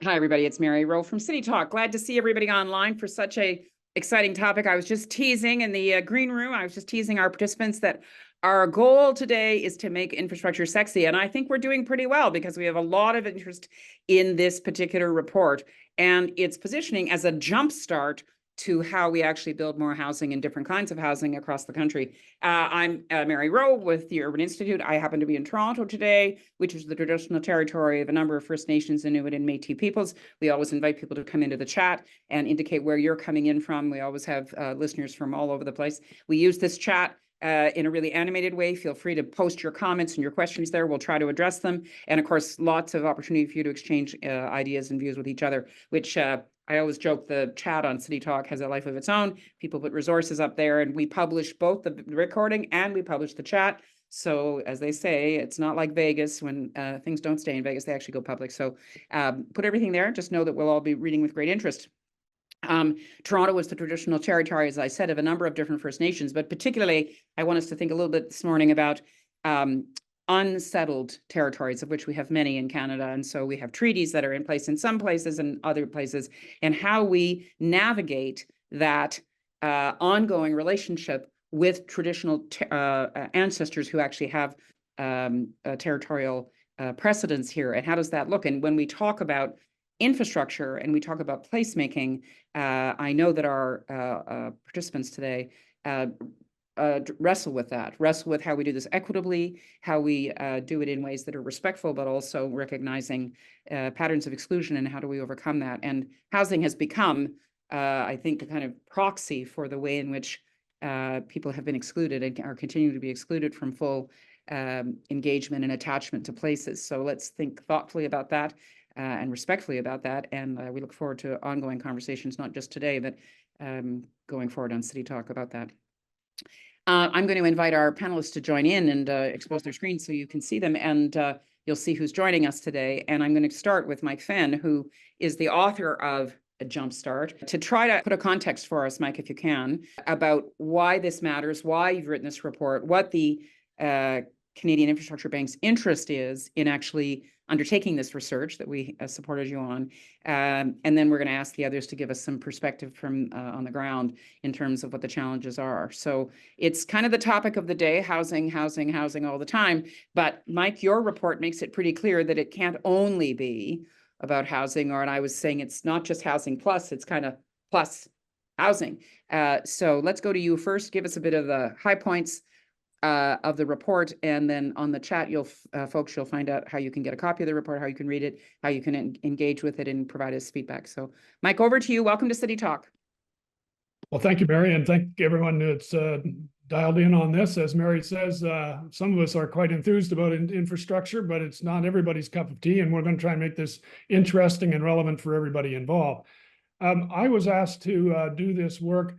Hi, everybody. It's Mary Rowe from CityTalk. Glad to see everybody online for such a exciting topic. I was just teasing in the green room. I was just teasing our participants that our goal today is to make infrastructure sexy. And I think we're doing pretty well because we have a lot of interest in this particular report and its positioning as a jumpstart to how we actually build more housing and different kinds of housing across the country. I'm Mary Rowe with the Urban Institute. I happen to be in Toronto today, which is the traditional territory of a number of First Nations, Inuit, and Métis peoples. We always invite people to come into the chat and indicate where you're coming in from. We always have listeners from all over the place. We use this chat in a really animated way. Feel free to post your comments and your questions there. We'll try to address them. And of course, lots of opportunity for you to exchange ideas and views with each other, which I always joke the chat on CityTalk has a life of its own. People put resources up there and we publish both the recording and we publish the chat. So as they say, it's not like Vegas when things don't stay in Vegas, they actually go public. So put everything there. Just know that we'll all be reading with great interest. Toronto was the traditional territory, as I said, of a number of different First Nations, but particularly I want us to think a little bit this morning about unsettled territories, of which we have many in Canada. And so we have treaties that are in place in some places and other places, and how we navigate that ongoing relationship with traditional ancestors who actually have territorial precedence here. And how does that look? And when we talk about infrastructure and we talk about placemaking, I know that our participants today wrestle with how we do this equitably, how we do it in ways that are respectful, but also recognizing patterns of exclusion and how do we overcome that. And housing has become, I think, a kind of proxy for the way in which people have been excluded and are continuing to be excluded from full engagement and attachment to places. So let's think thoughtfully about that and respectfully about that. And we look forward to ongoing conversations, not just today, but going forward on CityTalk about that. I'm going to invite our panelists to join in and expose their screens so you can see them, and you'll see who's joining us today. And I'm going to start with Mike Fenn, who is the author of A Jumpstart, to try to put a context for us, Mike, if you can, about why this matters, why you've written this report, what the Canadian Infrastructure Bank's interest is in actually undertaking this research that we supported you on. And then we're going to ask the others to give us some perspective from on the ground in terms of what the challenges are. So it's kind of the topic of the day, housing, housing, housing all the time. But Mike, your report makes it pretty clear that it can't only be about housing, and I was saying it's not just housing plus, it's kind of plus housing. So let's go to you first. Give us a bit of the high points of the report, and then on the chat, folks, you'll find out how you can get a copy of the report, how you can read it, how you can engage with it and provide us feedback. So Mike, over to you. Welcome to CityTalk. Well, thank you, Mary, and thank everyone that's dialed in on this. As Mary says, some of us are quite enthused about infrastructure, but it's not everybody's cup of tea, and we're going to try and make this interesting and relevant for everybody involved. I was asked to do this work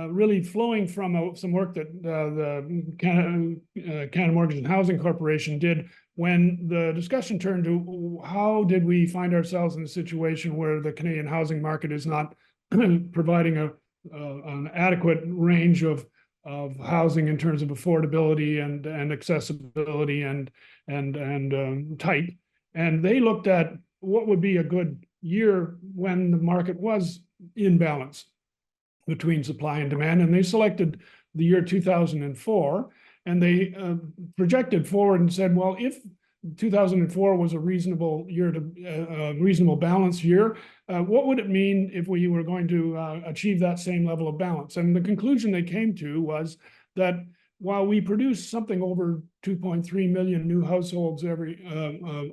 really flowing from some work that the Canada Mortgage and Housing Corporation did when the discussion turned to how did we find ourselves in a situation where the Canadian housing market is not providing an adequate range of housing in terms of affordability and accessibility and type. And they looked at what would be a good year when the market was in balance between supply and demand, and they selected the year 2004, and they projected forward and said, well, if 2004 was a reasonable year, a reasonable balance year, what would it mean if we were going to achieve that same level of balance? And the conclusion they came to was that while we produce something over 2.3 million new households every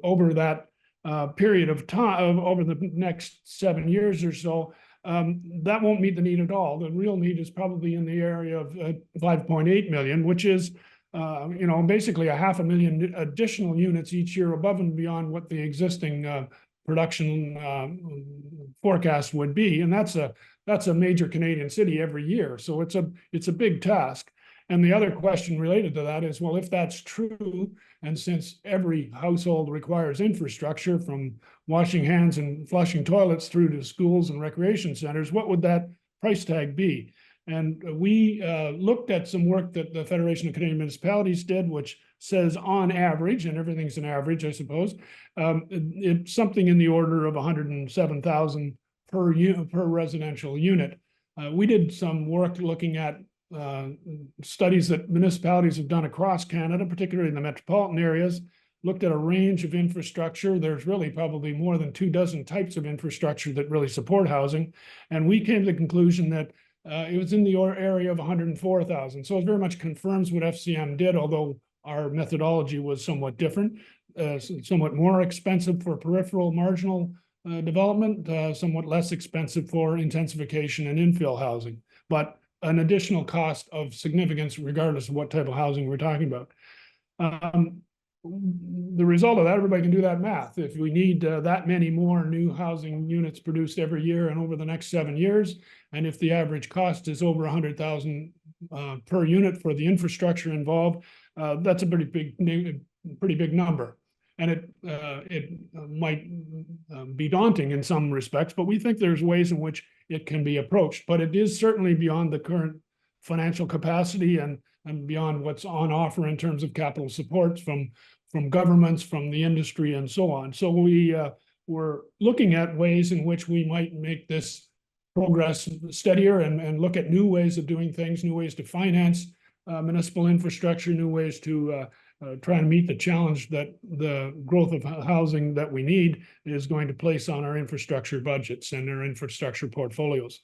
over that period of time, over the next 7 years or so, that won't meet the need at all. The real need is probably in the area of 5.8 million, which is, basically 500,000 additional units each year above and beyond what the existing production forecast would be. And that's a major Canadian city every year. So it's a big task. And the other question related to that is, well, if that's true, and since every household requires infrastructure from washing hands and flushing toilets through to schools and recreation centers, what would that price tag be? And we looked at some work that the Federation of Canadian Municipalities did, which says on average, and everything's an average, I suppose, it's something in the order of 107,000 per residential unit. We did some work looking at studies that municipalities have done across Canada, particularly in the metropolitan areas, looked at a range of infrastructure. There's really probably more than 24 types of infrastructure that really support housing. And we came to the conclusion that it was in the area of 104,000. So it very much confirms what FCM did, although our methodology was somewhat different, somewhat more expensive for peripheral marginal development, somewhat less expensive for intensification and infill housing, but an additional cost of significance regardless of what type of housing we're talking about. The result of that, everybody can do that math. If we need that many more new housing units produced every year and over the next 7 years, and if the average cost is over 100,000 per unit for the infrastructure involved, that's a pretty big number. And it might be daunting in some respects, but we think there's ways in which it can be approached. But it is certainly beyond the current financial capacity and beyond what's on offer in terms of capital supports from governments, from the industry, and so on. So we were looking at ways in which we might make this progress steadier and look at new ways of doing things, new ways to finance municipal infrastructure, new ways to try and meet the challenge that the growth of housing that we need is going to place on our infrastructure budgets and our infrastructure portfolios.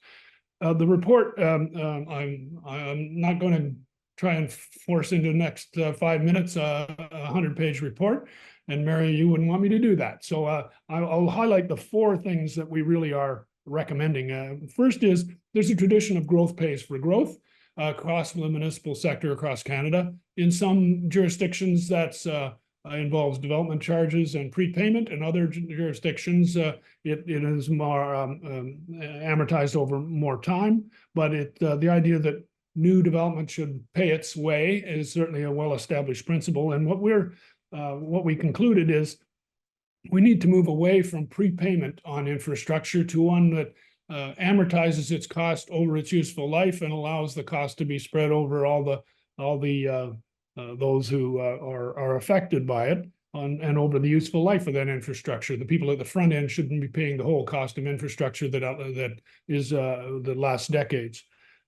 The report, I'm not going to try and force into the next 5 minutes a 100-page report. And Mary, you wouldn't want me to do that. So I'll highlight the 4 things that we really are recommending. First is there's a tradition of growth pays for growth across the municipal sector across Canada. In some jurisdictions, that's involves development charges and prepayment. In other jurisdictions, it is more amortized over more time. But the idea that new development should pay its way is certainly a well-established principle. And what we concluded is we need to move away from prepayment on infrastructure to one that amortizes its cost over its useful life and allows the cost to be spread over all the those who are affected by it and over the useful life of that infrastructure. The people at the front end shouldn't be paying the whole cost of infrastructure that is the last decades.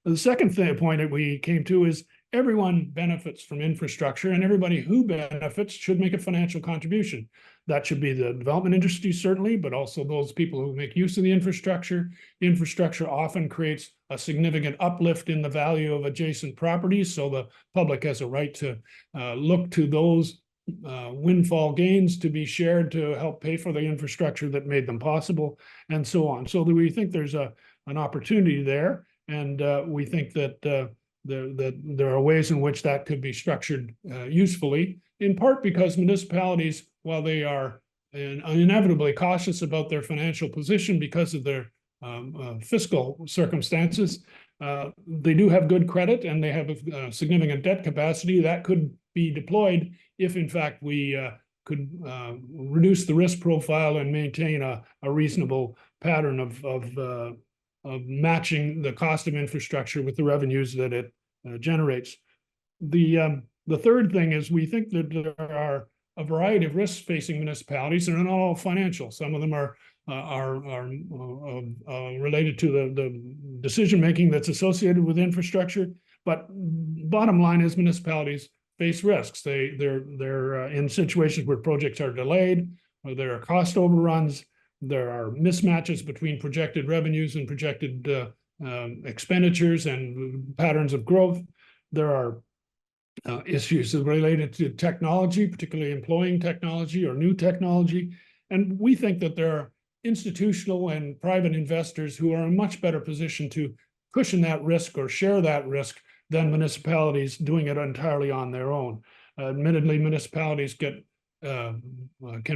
The second point that we came to is everyone benefits from infrastructure, and everybody who benefits should make a financial contribution. That should be the development industry, certainly, but also those people who make use of the infrastructure. Infrastructure often creates a significant uplift in the value of adjacent properties, so the public has a right to look to those windfall gains to be shared to help pay for the infrastructure that made them possible, and so on. So we think there's an opportunity there, and we think that there are ways in which that could be structured usefully, in part because municipalities, while they are inevitably cautious about their financial position because of their fiscal circumstances, they do have good credit and they have a significant debt capacity that could be deployed if, in fact, we could reduce the risk profile and maintain a reasonable pattern of matching the cost of infrastructure with the revenues that it generates. The third thing is we think that there are a variety of risks facing municipalities, and they're not all financial. Some of them are related to the decision making that's associated with infrastructure. But bottom line is municipalities face risks. They're in situations where projects are delayed, or there are cost overruns. There are mismatches between projected revenues and projected expenditures and patterns of growth. There are issues related to technology, particularly employing technology or new technology. And we think that there are institutional and private investors who are in a much better position to cushion that risk or share that risk than municipalities doing it entirely on their own. Admittedly, municipalities can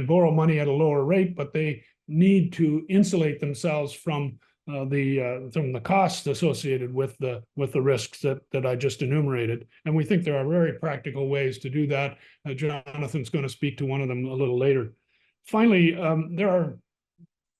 borrow money at a lower rate, but they need to insulate themselves from the costs associated with the risks that I just enumerated. And we think there are very practical ways to do that. Jonathan's going to speak to one of them a little later. Finally, there are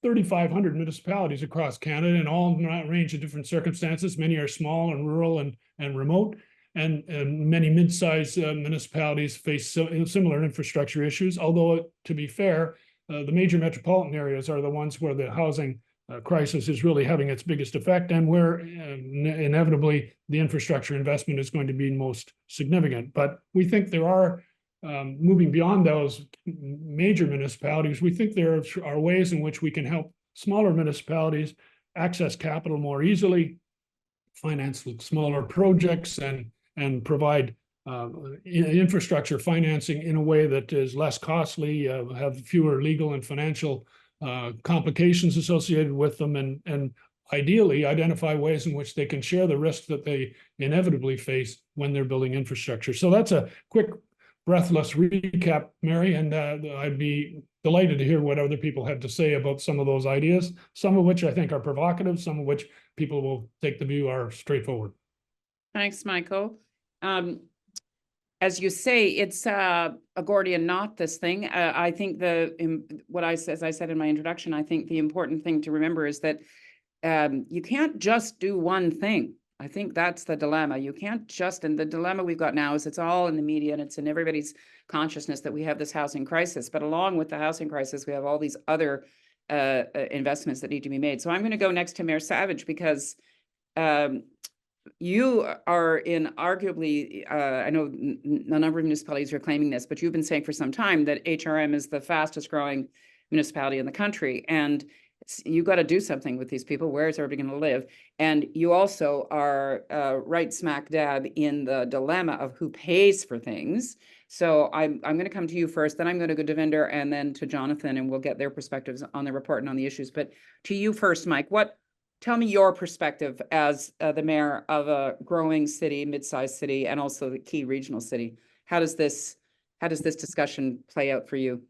3,500 municipalities across Canada, and all in a range of different circumstances. Many are small and rural and remote, and many mid-sized municipalities face similar infrastructure issues. Although, to be fair, the major metropolitan areas are the ones where the housing crisis is really having its biggest effect, and where inevitably the infrastructure investment is going to be most significant. But we think there are, moving beyond those major municipalities, we think there are ways in which we can help smaller municipalities access capital more easily, finance smaller projects, and provide infrastructure financing in a way that is less costly, have fewer legal and financial complications associated with them, and ideally identify ways in which they can share the risks that they inevitably face when they're building infrastructure. So that's a quick, breathless recap, Mary, and I'd be delighted to hear what other people have to say about some of those ideas, some of which I think are provocative, some of which people will take the view are straightforward. Thanks, Michael. As you say, it's a Gordian knot, this thing. I think as I said in my introduction, I think the important thing to remember is that you can't just do one thing. I think that's the dilemma. You can't just, and the dilemma we've got now is it's all in the media and it's in everybody's consciousness that we have this housing crisis. But along with the housing crisis, we have all these other investments that need to be made. So I'm going to go next to Mayor Savage, because you are in arguably, I know a number of municipalities are claiming this, but you've been saying for some time that HRM is the fastest growing municipality in the country. And you got to do something with these people. Where is everybody going to live? And you also are right smack dab in the dilemma of who pays for things. So I'm going to come to you first, then I'm going to go to Devinder, and then to Jonathan, and we'll get their perspectives on the report and on the issues. But to you first, Mike, tell me your perspective as the mayor of a growing city, mid-sized city, and also the key regional city. How does this discussion play out for you?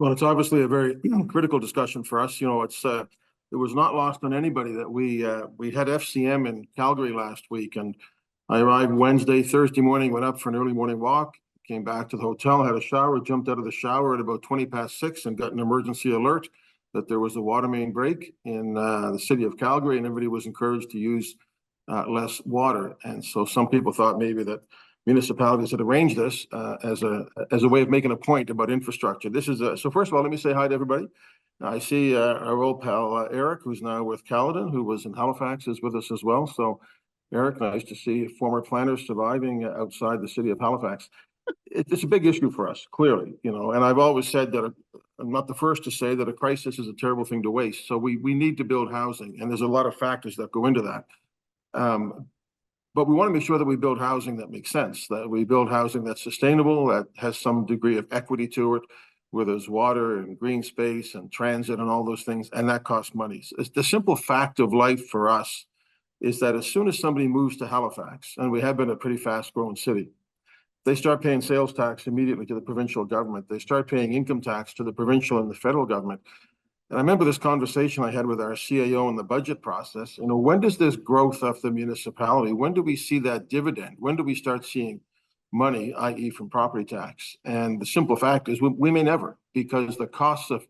Well, it's obviously a very critical discussion for us. You know, it was not lost on anybody that we had FCM in Calgary last week, and I arrived Wednesday, Thursday morning, went up for an early morning walk, came back to the hotel, had a shower, jumped out of the shower at about 6:20, and got an emergency alert that there was a water main break in the city of Calgary, and everybody was encouraged to use less water. And so some people thought maybe that municipalities had arranged this as a way of making a point about infrastructure. So first of all, let me say hi to everybody. I see our old pal Eric, who's now with Caledon, who was in Halifax, is with us as well. So Eric, nice to see former planners surviving outside the city of Halifax. It's a big issue for us, clearly, you know, and I've always said that I'm not the first to say that a crisis is a terrible thing to waste. So we need to build housing, and there's a lot of factors that go into that. But we want to make sure that we build housing that makes sense, that we build housing that's sustainable, that has some degree of equity to it, where there's water and green space and transit and all those things, and that costs money. So the simple fact of life for us is that as soon as somebody moves to Halifax, and we have been a pretty fast-growing city, they start paying sales tax immediately to the provincial government. They start paying income tax to the provincial and the federal government. And I remember this conversation I had with our CAO in the budget process. You know, when does this growth of the municipality, when do we see that dividend? When do we start seeing money, i.e. from property tax? And the simple fact is we may never, because the costs of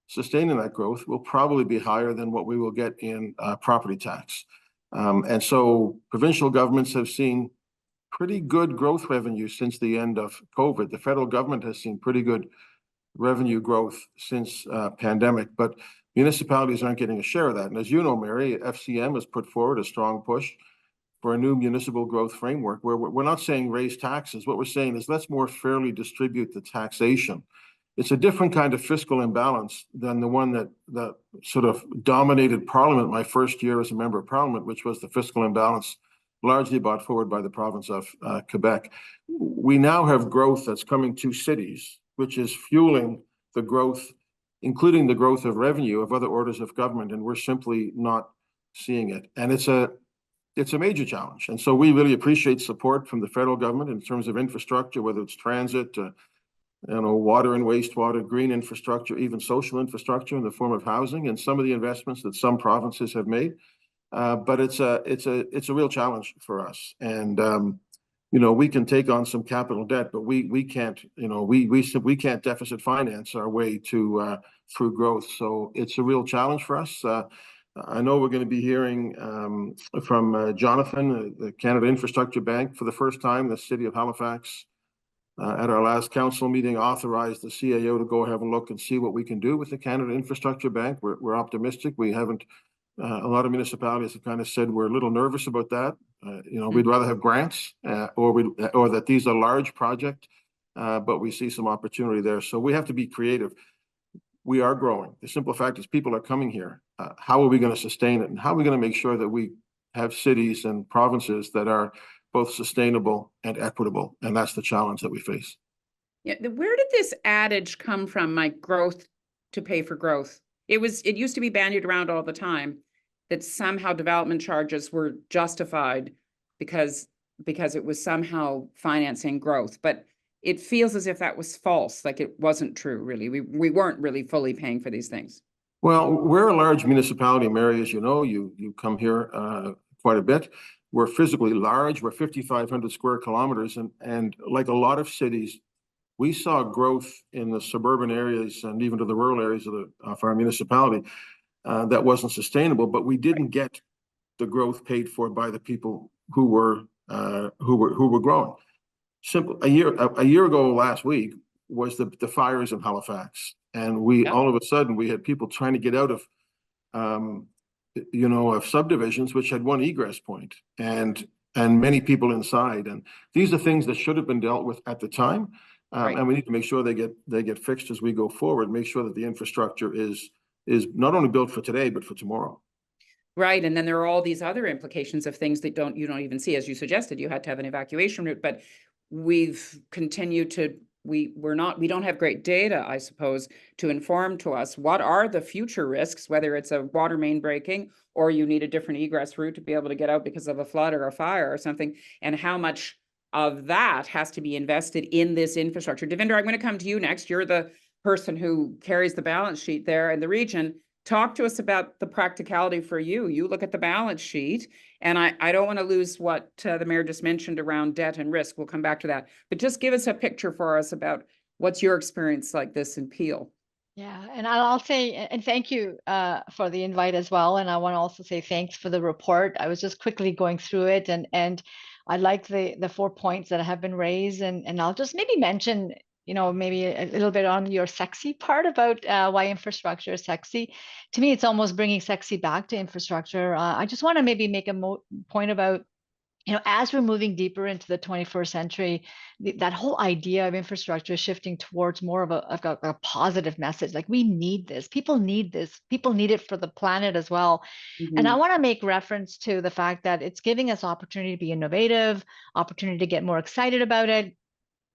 sustaining that growth will probably be higher than what we will get in property tax. And so provincial governments have seen pretty good growth revenue since the end of COVID. The federal government has seen pretty good revenue growth since pandemic, but municipalities aren't getting a share of that. And as you know, Mary, FCM has put forward a strong push for a new municipal growth framework where we're not saying raise taxes. What we're saying is let's more fairly distribute the taxation. It's a different kind of fiscal imbalance than the one that sort of dominated Parliament my first year as a member of Parliament, which was the fiscal imbalance largely brought forward by the province of Quebec. We now have growth that's coming to cities, which is fueling the growth, including the growth of revenue of other orders of government, and we're simply not seeing it. And it's a major challenge. And so we really appreciate support from the federal government in terms of infrastructure, whether it's transit, water and wastewater, green infrastructure, even social infrastructure in the form of housing, and some of the investments that some provinces have made. But it's a real challenge for us. And you know, we can take on some capital debt, but we can't, you know, we can't deficit finance our way to through growth. So it's a real challenge for us. I know we're going to be hearing from Jonathan, the Canada Infrastructure Bank, for the first time. The City of Halifax, at our last council meeting, authorized the CAO to go have a look and see what we can do with the Canada Infrastructure Bank. We're optimistic. We haven't. A lot of municipalities have kind of said we're a little nervous about that. You know, we'd rather have grants or that these are large projects, but we see some opportunity there. So we have to be creative. We are growing. The simple fact is people are coming here. How are we going to sustain it? And how are we going to make sure that we have cities and provinces that are both sustainable and equitable? And that's the challenge that we face. Yeah, where did this adage come from, Mike? Growth to pay for growth. It used to be bandied around all the time that somehow development charges were justified because it was somehow financing growth. But it feels as if that was false, like it wasn't true, really. We weren't really fully paying for these things. Well, we're a large municipality, Mary, as you know. You come here quite a bit. We're physically large. We're 5,500 square kilometers. And like a lot of cities, we saw growth in the suburban areas and even to the rural areas of our municipality that wasn't sustainable, but we didn't get the growth paid for by the people who were growing. Simple. A year ago last week was the fires in Halifax, and all of a sudden we had people trying to get out of of subdivisions which had one egress point and many people inside. And these are things that should have been dealt with at the time. And we need to make sure they get fixed as we go forward, make sure that the infrastructure is not only built for today, but for tomorrow. Right. And then there are all these other implications of things that you don't even see. As you suggested, you had to have an evacuation route, but we've continued to, we don't have great data, I suppose, to inform to us what are the future risks, whether it's a water main breaking or you need a different egress route to be able to get out because of a flood or a fire or something, and how much of that has to be invested in this infrastructure. Devinder, I'm going to come to you next. You're the person who carries the balance sheet there in the region. Talk to us about the practicality for you. You look at the balance sheet, and I don't want to lose what the mayor just mentioned around debt and risk. We'll come back to that. But just give us a picture for us about what's your experience like this in Peel. Yeah, and I'll say, and thank you for the invite as well. And I want to also say thanks for the report. I was just quickly going through it, and I like the 4 points that have been raised, and I'll just maybe mention, maybe a little bit on your sexy part about why infrastructure is sexy. To me, it's almost bringing sexy back to infrastructure. I just want to maybe make a point about, as we're moving deeper into the 21st century, that whole idea of infrastructure is shifting towards more of a positive message. Like, we need this. People need this. People need it for the planet as well. Mm-hmm. And I want to make reference to the fact that it's giving us opportunity to be innovative, opportunity to get more excited about it.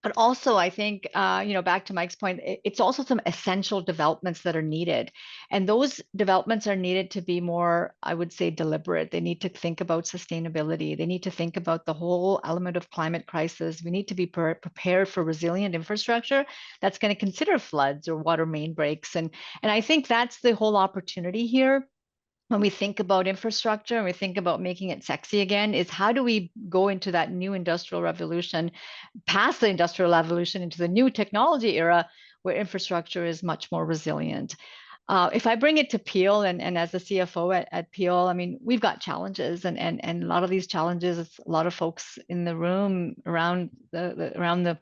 But also, I think, back to Mike's point, it's also some essential developments that are needed. And those developments are needed to be more, I would say, deliberate. They need to think about sustainability. They need to think about the whole element of climate crisis. We need to be prepared for resilient infrastructure that's going to consider floods or water main breaks. And I think that's the whole opportunity here. When we think about infrastructure and we think about making it sexy again, is how do we go into that new industrial revolution, past the industrial revolution into the new technology era where infrastructure is much more resilient. If I bring it to Peel and as the CFO at Peel, I mean, we've got challenges and a lot of these challenges, a lot of folks in the room around the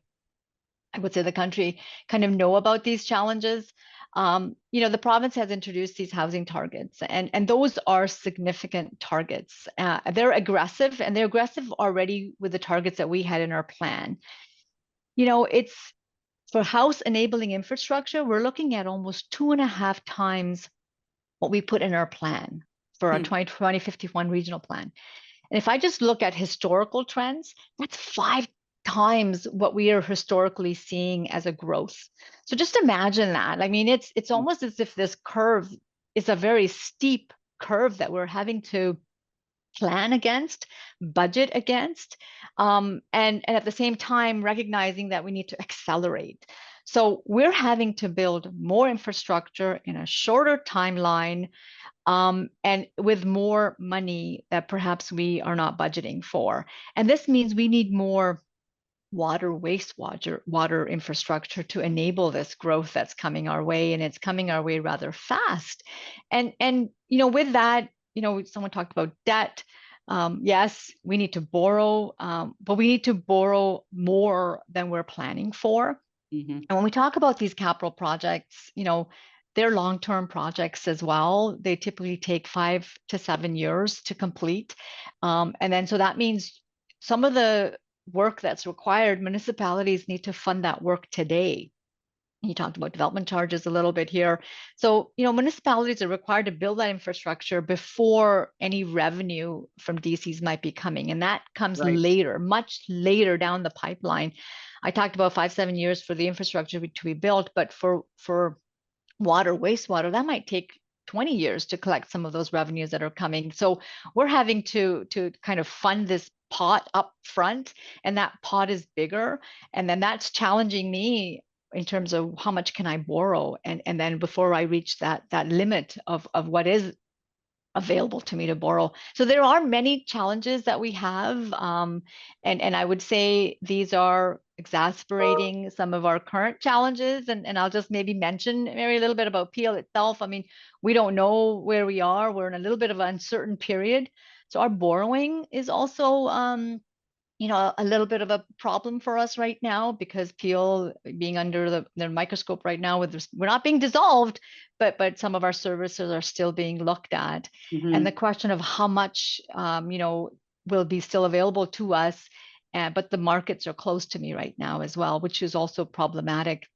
I would say the country kind of know about these challenges. The province has introduced these housing targets, and those are significant targets. They're aggressive, and they're aggressive already with the targets that we had in our plan. It's for house enabling infrastructure, we're looking at almost 2.5 times what we put in our plan for our 2051 regional plan. And if I just look at historical trends, that's 5 times what we are historically seeing as a growth. So just imagine that. I mean, it's almost as if this curve is a very steep curve that we're having to plan against, budget against, and at the same time recognizing that we need to accelerate. So we're having to build more infrastructure in a shorter timeline, and with more money that perhaps we are not budgeting for. And this means we need more water infrastructure to enable this growth that's coming our way, and it's coming our way rather fast. And with that, someone talked about debt. Yes, we need to borrow, but we need to borrow more than we're planning for. Mm-hmm. And when we talk about these capital projects, they're long-term projects as well. They typically take 5 to 7 years to complete. And then so that means some of the work that's required, municipalities need to fund that work today. You talked about development charges a little bit here. So, municipalities are required to build that infrastructure before any revenue from DCs might be coming. And that comes later, much later down the pipeline. I talked about 5, 7 years for the infrastructure to be built, but for water, wastewater, that might take 20 years to collect some of those revenues that are coming. So we're having to kind of fund this pot up front, and that pot is bigger. And then that's challenging me in terms of how much can I borrow, and then before I reach that limit of what is available to me to borrow. So there are many challenges that we have, and I would say these are exacerbating some of our current challenges. And I'll just maybe mention, Mary, a little bit about Peel itself. I mean, we don't know where we are. We're in a little bit of an uncertain period. So our borrowing is also a little bit of a problem for us right now, because Peel being under the microscope right now, we're not being dissolved, but some of our services are still being looked at. Mm-hmm. And the question of how much, will be still available to us, but the markets are closed to me right now as well, which is also problematic.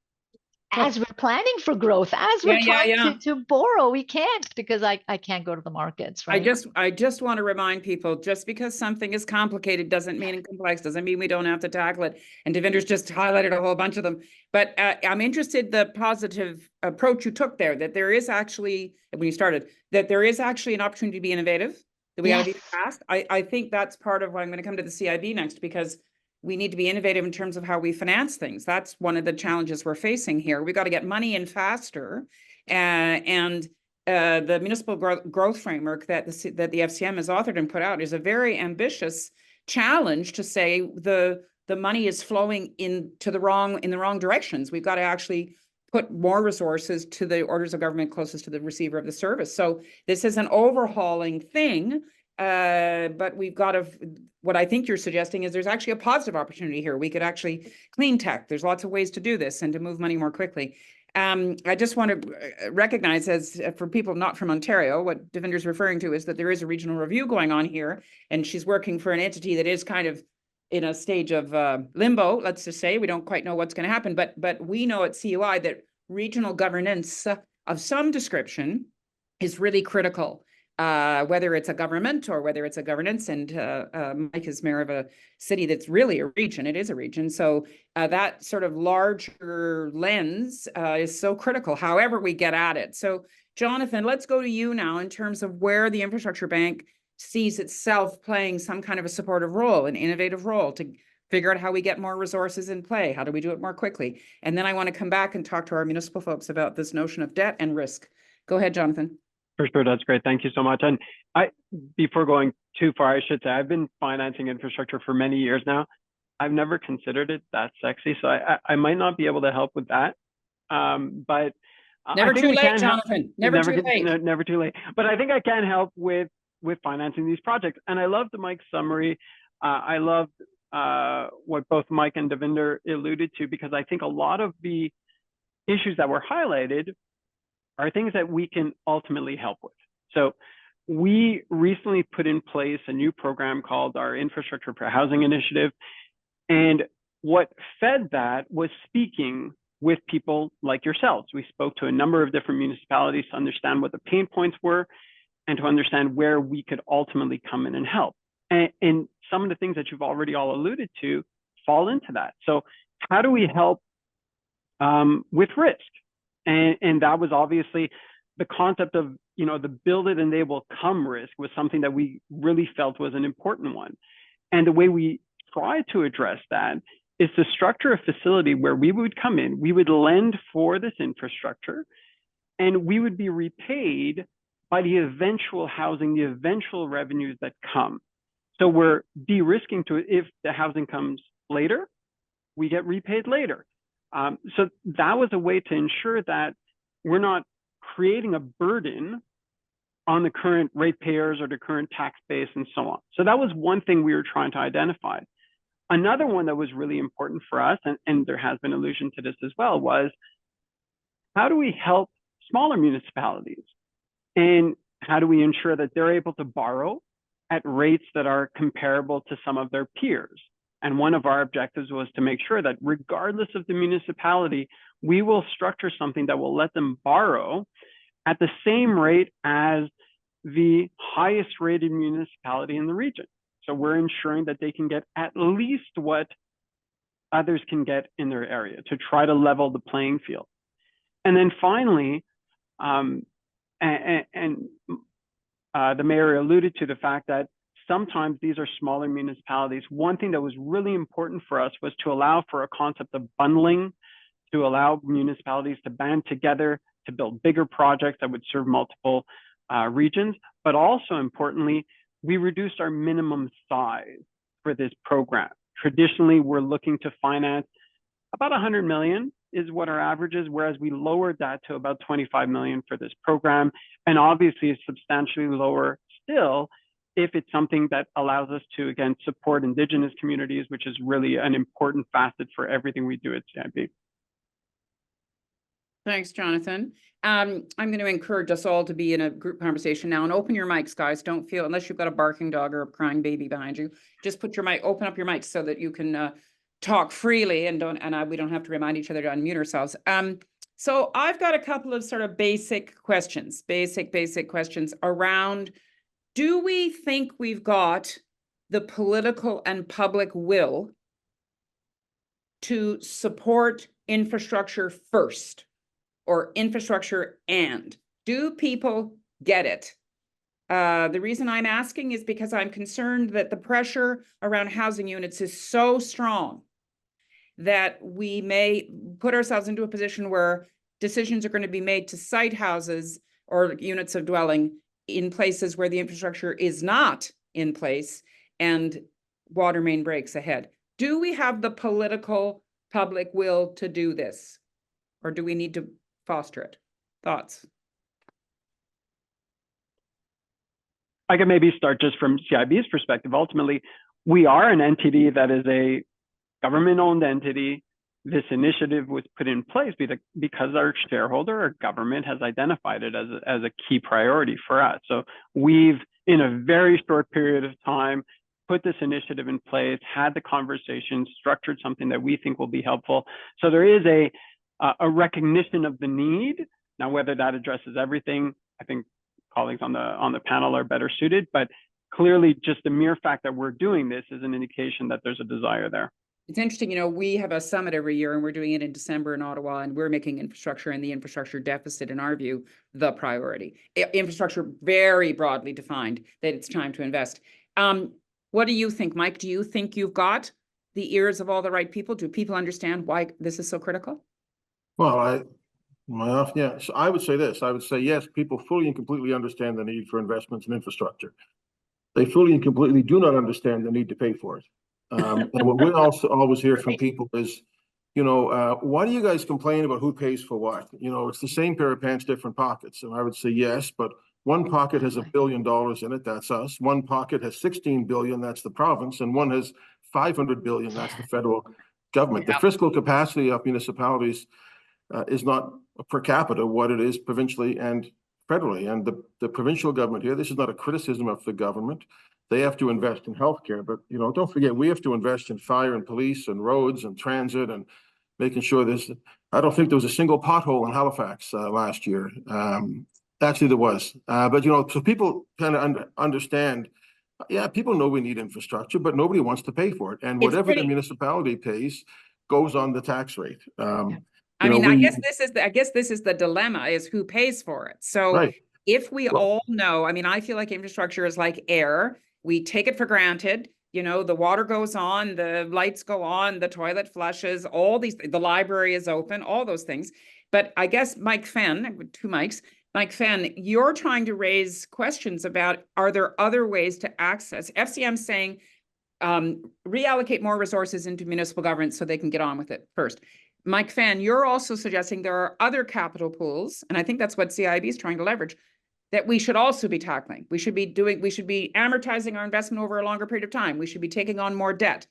As we're planning for growth, as we're trying to borrow, we can't, because I can't go to the markets, right? I just want to remind people, just because something is complicated doesn't mean it's complex, doesn't mean we don't have to tackle it. And Devinder's just highlighted a whole bunch of them. But I'm interested the positive approach you took there, that there is actually, when you started, that there is actually an opportunity to be innovative, that we got to be fast. I think that's part of why I'm going to come to the CIB next, because we need to be innovative in terms of how we finance things. That's one of the challenges we're facing here. We got to get money in faster, and the municipal growth framework that the FCM has authored and put out is a very ambitious challenge to say the money is flowing in the wrong directions. We've got to actually put more resources to the orders of government closest to the receiver of the service. So this is an overhauling thing. But we've got to, what I think you're suggesting is there's actually a positive opportunity here. We could actually clean tech. There's lots of ways to do this and to move money more quickly. I just want to recognize, as for people not from Ontario, what Devinder's referring to is that there is a regional review going on here, and she's working for an entity that is kind of in a stage of limbo, let's just say. We don't quite know what's going to happen, but we know at CUI that regional governance of some description is really critical. Whether it's a government or whether it's a governance, and Mike is mayor of a city that's really a region. It is a region. So that sort of larger lens is so critical, however we get at it. So Jonathan, let's go to you now in terms of where the Infrastructure Bank sees itself playing some kind of a supportive role, an innovative role to figure out how we get more resources in play. How do we do it more quickly? And then I want to come back and talk to our municipal folks about this notion of debt and risk. Go ahead, Jonathan. For sure, that's great. Thank you so much. And before going too far, I should say I've been financing infrastructure for many years now. I've never considered it that sexy, so I might not be able to help with that. But never too late, Jonathan. Never too late. Never too late. But I think I can help with financing these projects. And I loved Mike's summary. I loved what both Mike and Devinder alluded to, because I think a lot of the issues that were highlighted are things that we can ultimately help with. So we recently put in place a new program called our Infrastructure for Housing Initiative. And what fed that was speaking with people like yourselves. We spoke to a number of different municipalities to understand what the pain points were and to understand where we could ultimately come in and help. And some of the things that you've already all alluded to fall into that. So how do we help with risk? And that was obviously the concept of, the build it and they will come risk was something that we really felt was an important one. And the way we try to address that is to structure a facility where we would come in, we would lend for this infrastructure, and we would be repaid by the eventual housing, the eventual revenues that come. So we're de-risking to it if the housing comes later, we get repaid later. So that was a way to ensure that we're not creating a burden on the current ratepayers or the current tax base and so on. So that was one thing we were trying to identify. Another one that was really important for us, and there has been allusion to this as well, was how do we help smaller municipalities? And how do we ensure that they're able to borrow at rates that are comparable to some of their peers? And one of our objectives was to make sure that regardless of the municipality, we will structure something that will let them borrow at the same rate as the highest rated municipality in the region. So we're ensuring that they can get at least what others can get in their area to try to level the playing field. And then finally, the mayor alluded to the fact that sometimes these are smaller municipalities. One thing that was really important for us was to allow for a concept of bundling, to allow municipalities to band together to build bigger projects that would serve multiple regions. But also importantly, we reduced our minimum size for this program. Traditionally, we're looking to finance about 100 million is what our average is, whereas we lowered that to about 25 million for this program. And obviously it's substantially lower still if it's something that allows us to, again, support Indigenous communities, which is really an important facet for everything we do at CIB. Thanks, Jonathan. I'm going to encourage us all to be in a group conversation now, and open your mics, guys. Don't feel, unless you've got a barking dog or a crying baby behind you, just put your mic, open up your mics so that you can talk freely and we don't have to remind each other to unmute ourselves. So I've got a couple of sort of basic questions around, do we think we've got the political and public will to support infrastructure first? Or infrastructure and? Do people get it? The reason I'm asking is because I'm concerned that the pressure around housing units is so strong that we may put ourselves into a position where decisions are going to be made to site houses or units of dwelling in places where the infrastructure is not in place and water main breaks ahead. Do we have the political public will to do this? Or do we need to foster it? Thoughts? I can maybe start just from CIB's perspective. Ultimately, we are an entity that is a government-owned entity. This initiative was put in place because our shareholder, our government, has identified it as a key priority for us. So we've, in a very short period of time, put this initiative in place, had the conversation, structured something that we think will be helpful. So there is a recognition of the need. Now, whether that addresses everything, I think colleagues on the panel are better suited, but clearly just the mere fact that we're doing this is an indication that there's a desire there. It's interesting, we have a summit every year and we're doing it in December in Ottawa, and we're making infrastructure and the infrastructure deficit, in our view, the priority. Infrastructure very broadly defined, that it's time to invest. What do you think, Mike? Do you think you've got the ears of all the right people? Do people understand why this is so critical? Well, so I would say this. I would say, yes, people fully and completely understand the need for investments in infrastructure. They fully and completely do not understand the need to pay for it. And what we also always hear from people is, why do you guys complain about who pays for what? It's the same pair of pants, different pockets. And I would say, yes, but one pocket has $1 billion in it, that's us. One pocket has 16 billion, that's the province. And one has 500 billion, that's the federal government. The fiscal capacity of municipalities is not per capita what it is provincially and federally. And the provincial government here, this is not a criticism of the government. They have to invest in healthcare, but don't forget, we have to invest in fire and police and roads and transit and making sure I don't think there was a single pothole in Halifax last year. Actually there was, but so people kind of understand. Yeah, people know we need infrastructure, but nobody wants to pay for it. And whatever the municipality pays goes on the tax rate. I guess this is the dilemma, is who pays for it. So right. If we all know, I feel like infrastructure is like air. We take it for granted. The water goes on, the lights go on, the toilet flushes, the library is open, all those things. But I guess Mike Fenn, two mics, Mike Fenn, you're trying to raise questions about, are there other ways to access? FCM saying reallocate more resources into municipal government so they can get on with it first. Mike Fenn, you're also suggesting there are other capital pools, and I think that's what CIB is trying to leverage, that we should also be tackling. We should be amortizing our investment over a longer period of time. We should be taking on more debt.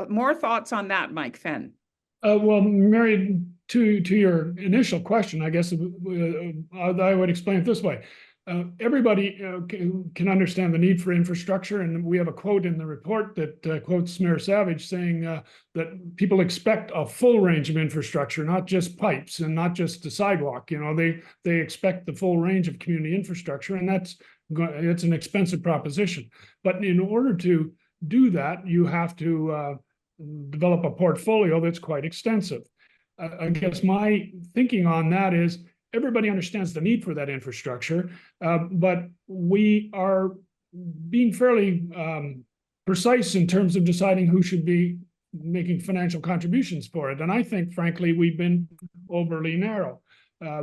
More thoughts on that, Mike Fenn? Well, Mary, to your initial question, I guess I would explain it this way. Everybody can understand the need for infrastructure, and we have a quote in the report that quotes Mayor Savage saying that people expect a full range of infrastructure, not just pipes and not just the sidewalk. You know, they expect the full range of community infrastructure, and it's an expensive proposition. But in order to do that, you have to develop a portfolio that's quite extensive. I guess my thinking on that is everybody understands the need for that infrastructure, but we are being fairly precise in terms of deciding who should be making financial contributions for it. And I think, frankly, we've been overly narrow.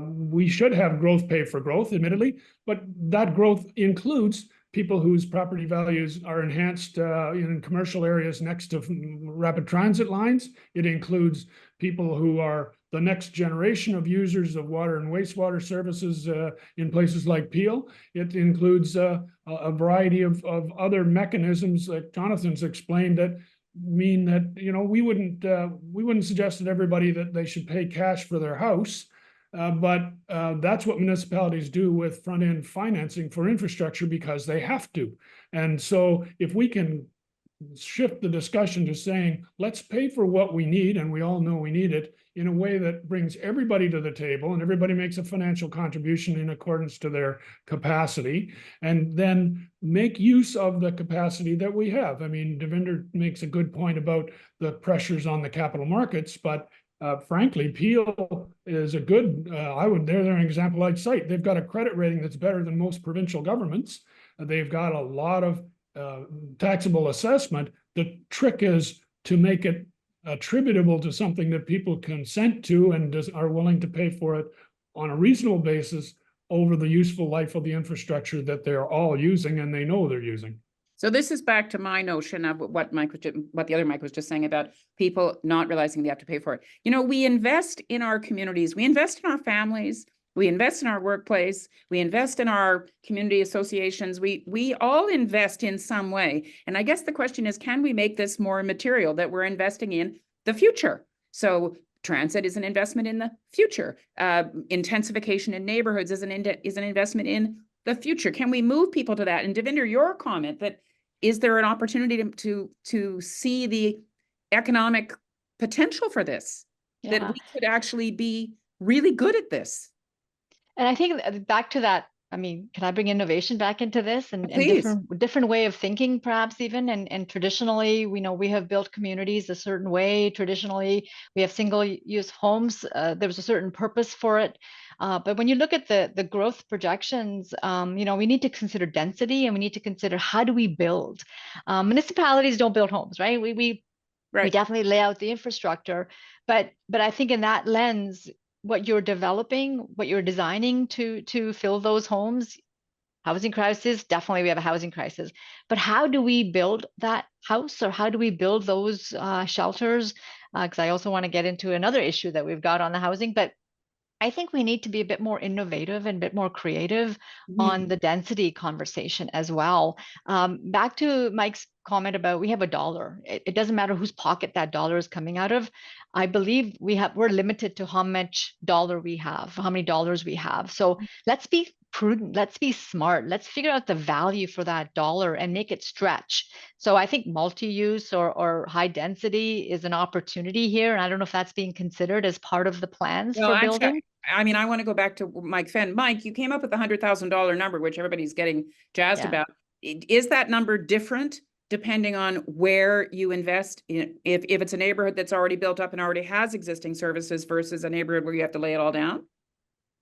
We should have growth pay for growth, admittedly, but that growth includes people whose property values are enhanced in commercial areas next to rapid transit lines. It includes people who are the next generation of users of water and wastewater services in places like Peel. It includes a variety of other mechanisms that Jonathan's explained that mean that, you know, we wouldn't suggest to everybody that they should pay cash for their house. But that's what municipalities do with front-end financing for infrastructure because they have to. And so if we can shift the discussion to saying, let's pay for what we need, and we all know we need it, in a way that brings everybody to the table and everybody makes a financial contribution in accordance to their capacity, and then make use of the capacity that we have. I mean, Devinder makes a good point about the pressures on the capital markets, but frankly, Peel is a good, they're an example I'd cite. They've got a credit rating that's better than most provincial governments. They've got a lot of taxable assessment. The trick is to make it attributable to something that people consent to and are willing to pay for it on a reasonable basis over the useful life of the infrastructure that they're all using and they know they're using. So this is back to my notion of what the other Mike was just saying about people not realizing they have to pay for it. You know, we invest in our communities, we invest in our families, we invest in our workplace, we invest in our community associations, we all invest in some way. And I guess the question is, can we make this more material, that we're investing in the future? So transit is an investment in the future. Intensification in neighborhoods is an investment in the future. Can we move people to that? And Devinder, your comment that is there an opportunity to see the economic potential for this, that we could actually be really good at this? And I think back to that, I mean, can I bring innovation back into this and different way of thinking, perhaps even? And traditionally, we know we have built communities a certain way. Traditionally, we have single-use homes. There was a certain purpose for it. But when you look at the growth projections, you know, we need to consider density and we need to consider how do we build. Municipalities don't build homes, right? We definitely lay out the infrastructure, but I think in that lens, what you're developing, what you're designing to fill those homes, housing crisis, definitely we have a housing crisis, but how do we build that house, or how do we build those shelters? Because I also want to get into another issue that we've got on the housing, but I think we need to be a bit more innovative and a bit more creative on the density conversation as well. Back to Mike's comment about we have a dollar. It doesn't matter whose pocket that dollar is coming out of. I believe we're limited to how much dollar we have, how many dollars we have. So let's be prudent, let's be smart, let's figure out the value for that dollar and make it stretch. So I think multi-use or high density is an opportunity here. And I don't know if that's being considered as part of the plans for building. I mean, I want to go back to Mike Fenn. Mike, you came up with the $100,000 number, which everybody's getting jazzed about. Is that number different depending on where you invest in? If it's a neighborhood that's already built up and already has existing services versus a neighborhood where you have to lay it all down?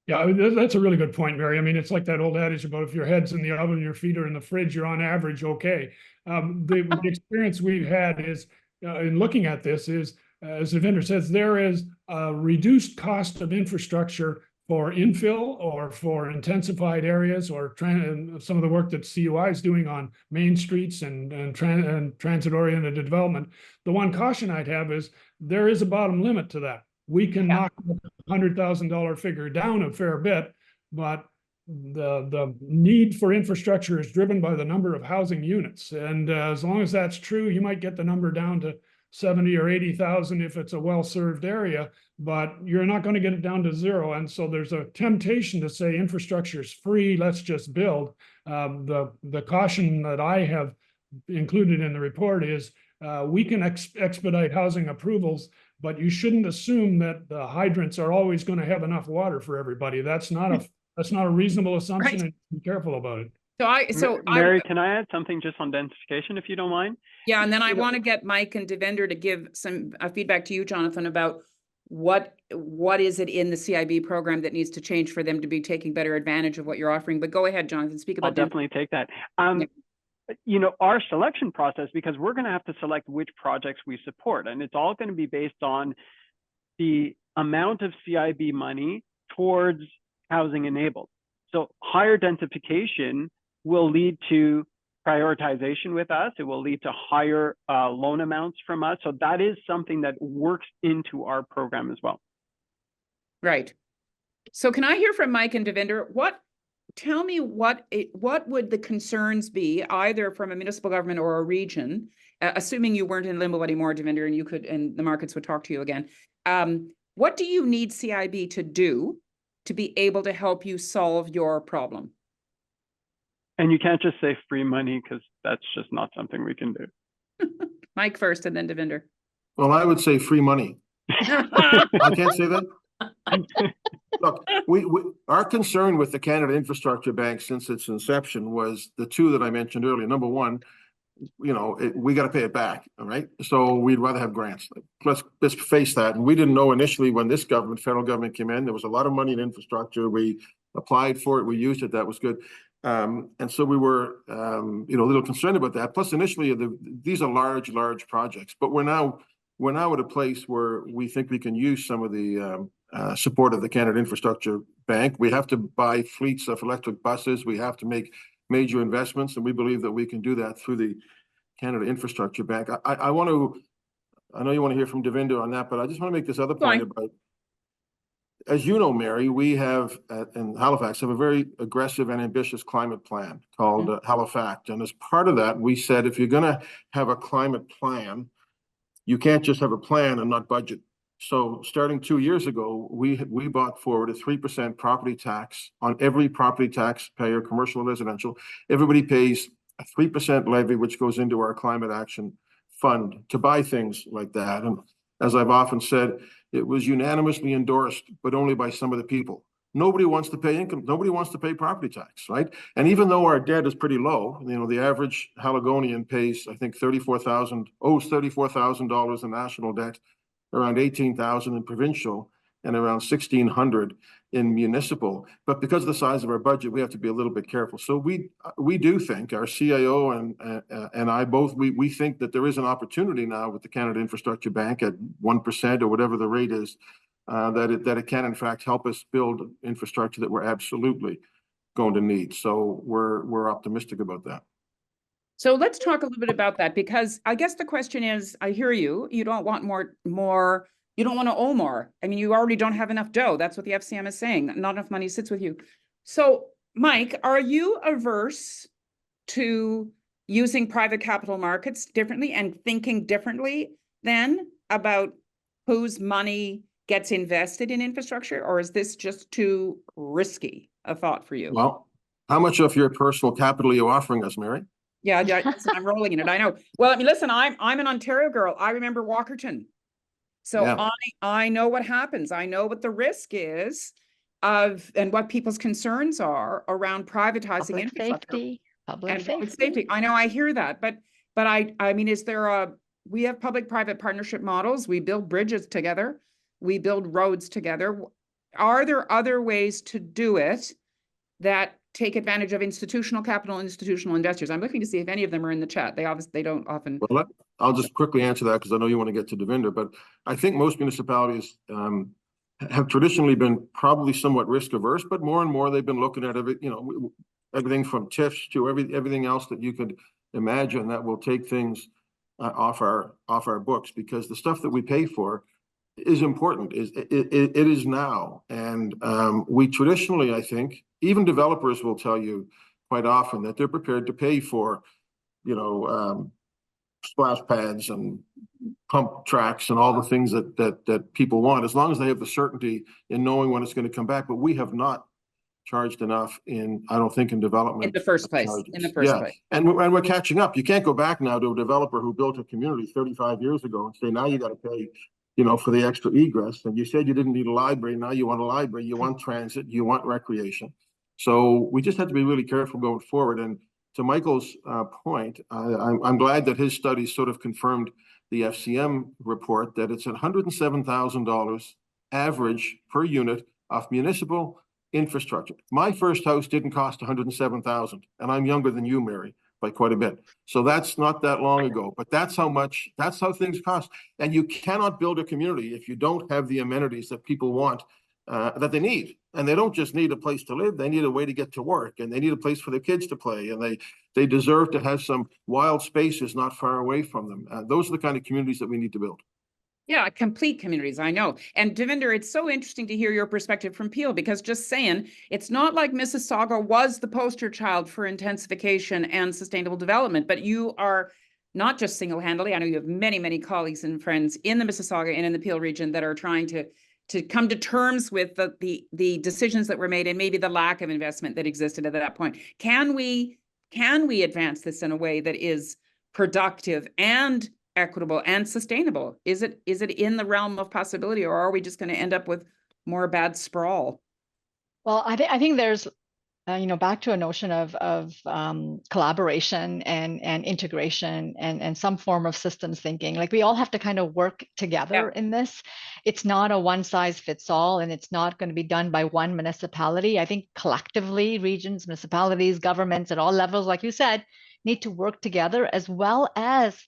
Yeah, that's a really good point, Mary. I mean, it's like that old adage about if your head's in the oven, your feet are in the fridge, you're on average okay. The experience we've had is in looking at this is, as Devinder says, there is a reduced cost of infrastructure for infill or for intensified areas or some of the work that CUI is doing on main streets and transit-oriented development. The one caution I'd have is there is a bottom limit to that. We can knock the $100,000 figure down a fair bit, but the need for infrastructure is driven by the number of housing units. And as long as that's true, you might get the number down to 70 or 80,000 if it's a well-served area, but you're not going to get it down to zero. And so there's a temptation to say infrastructure is free, let's just build. The caution that I have included in the report is we can expedite housing approvals, but you shouldn't assume that the hydrants are always going to have enough water for everybody. That's not a reasonable assumption, and be careful about it. Mary, can I add something just on densification, if you don't mind? Yeah, and then I want to get Mike and Devinder to give some feedback to you, Jonathan, about what is it in the CIB program that needs to change for them to be taking better advantage of what you're offering. But go ahead, Jonathan, speak about I'll definitely take that. You know, our selection process, because we're going to have to select which projects we support, and it's all going to be based on the amount of CIB money towards housing enabled. So higher densification will lead to prioritization with us. It will lead to higher loan amounts from us. So that is something that works into our program as well. Right. So can I hear from Mike and Devinder? Tell me what would the concerns be, either from a municipal government or a region, assuming you weren't in limbo anymore, Devinder, and the markets would talk to you again. What do you need CIB to do to be able to help you solve your problem? And you can't just say free money, because that's just not something we can do. Mike first, and then Devinder. Well, I would say free money. I can't say that. Look, our concern with the Canada Infrastructure Bank since its inception was the two that I mentioned earlier. Number one, you know, we got to pay it back, all right? So we'd rather have grants. Let's face that. And we didn't know initially when this government, federal government, came in, there was a lot of money in infrastructure. We applied for it, we used it, that was good. And so we were, you know, a little concerned about that. Plus, initially, these are large projects, but we're now at a place where we think we can use some of the support of the Canada Infrastructure Bank. We have to buy fleets of electric buses. We have to make major investments, and we believe that we can do that through the Canada Infrastructure Bank. I know you want to hear from Devinder on that, but I just want to make this other point about, as you know, Mary, we have in Halifax have a very aggressive and ambitious climate plan called Halifax. And as part of that, we said, if you're going to have a climate plan, you can't just have a plan and not budget. So starting 2 years ago, we brought forward a 3% property tax on every property taxpayer, commercial or residential. Everybody pays a 3% levy, which goes into our climate action fund to buy things like that. And as I've often said, it was unanimously endorsed, but only by some of the people. Nobody wants to pay income. Nobody wants to pay property tax, right? And even though our debt is pretty low, you know, the average Haligonian pays, I think, $34,000 in national debt, around $18,000 in provincial, and around $1,600 in municipal. But because of the size of our budget, we have to be a little bit careful. So we do think, our CIO and I both, we think that there is an opportunity now with the Canada Infrastructure Bank at 1% or whatever the rate is, that it can in fact help us build infrastructure that we're absolutely going to need. So we're optimistic about that. So let's talk a little bit about that, because I guess the question is, I hear you don't want more, you don't want to owe more. I mean, you already don't have enough dough. That's what the FCM is saying. Not enough money sits with you. So Mike, are you averse to using private capital markets differently and thinking differently then about whose money gets invested in infrastructure? Or is this just too risky a thought for you? Well, how much of your personal capital are you offering us, Mary? Yeah, listen, I'm rolling in it. I know. Well, I mean, listen, I'm an Ontario girl. I remember Walkerton. So yeah. I know what happens. I know what the risk is and what people's concerns are around privatizing infrastructure. Public safety. I know, I hear that, but I mean, we have public-private partnership models. We build bridges together. We build roads together. Are there other ways to do it that take advantage of institutional capital, institutional investors? I'm looking to see if any of them are in the chat. They don't often. Well, I'll just quickly answer that because I know you want to get to Devinder, but I think most municipalities have traditionally been probably somewhat risk averse, but more and more they've been looking at it, everything from TIFs to everything else that you could imagine that will take things off our books, because the stuff that we pay for is important. It is now, and we traditionally, I think, even developers will tell you quite often that they're prepared to pay for, splash pads and pump tracks and all the things that people want, as long as they have the certainty in knowing when it's going to come back. But we have not charged enough I don't think, in development. In the first place. Charges. In the first place. And we're catching up. You can't go back now to a developer who built a community 35 years ago and say, now you got to pay, for the extra egress. And you said you didn't need a library. Now you want a library, you want transit, you want recreation. So we just have to be really careful going forward. And to Michael's point, I'm glad that his study sort of confirmed the FCM report that it's $107,000 average per unit of municipal infrastructure. My first house didn't cost $107,000, and I'm younger than you, Mary, by quite a bit. So that's not that long ago, but that's how things cost. And you cannot build a community if you don't have the amenities that people want, that they need. And they don't just need a place to live, they need a way to get to work, and they need a place for their kids to play, and they deserve to have some wild spaces not far away from them. Those are the kind of communities that we need to build. Yeah, complete communities, I know. And Devinder, it's so interesting to hear your perspective from Peel, because just saying, it's not like Mississauga was the poster child for intensification and sustainable development, but you are not just single-handedly, I know you have many, many colleagues and friends in the Mississauga and in the Peel region that are trying to come to terms with the decisions that were made and maybe the lack of investment that existed at that point. Can we advance this in a way that is productive and equitable and sustainable? Is it in the realm of possibility, or are we just going to end up with more bad sprawl? Well, I think there's, back to a notion of collaboration and integration and some form of systems thinking. Like, we all have to kind of work together in this. It's not a one size fits all, and it's not going to be done by one municipality. I think collectively, regions, municipalities, governments at all levels, like you said, need to work together, as well as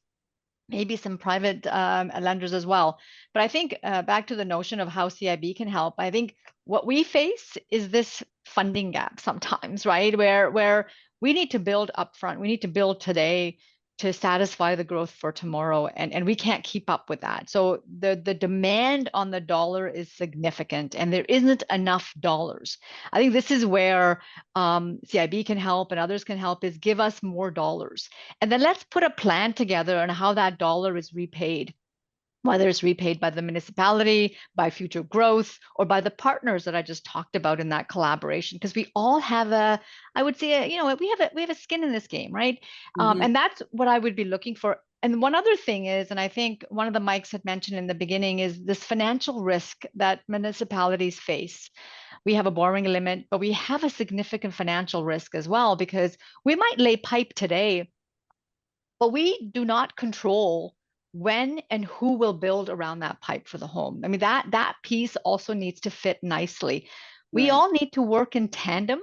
maybe some private lenders as well. But I think back to the notion of how CIB can help, I think what we face is this funding gap sometimes, right? Where we need to build upfront, we need to build today to satisfy the growth for tomorrow, and we can't keep up with that. So the demand on the dollar is significant, and there isn't enough dollars. I think this is where CIB can help and others can help, is give us more dollars. And then let's put a plan together on how that dollar is repaid, whether it's repaid by the municipality, by future growth, or by the partners that I just talked about in that collaboration. Because we all have I would say, we have a skin in this game, right? Mm-hmm. And that's what I would be looking for. And one other thing is, and I think one of the mics had mentioned in the beginning, is this financial risk that municipalities face. We have a borrowing limit, but we have a significant financial risk as well, because we might lay pipe today, but we do not control when and who will build around that pipe for the home. I mean, that piece also needs to fit nicely. We all need to work in tandem,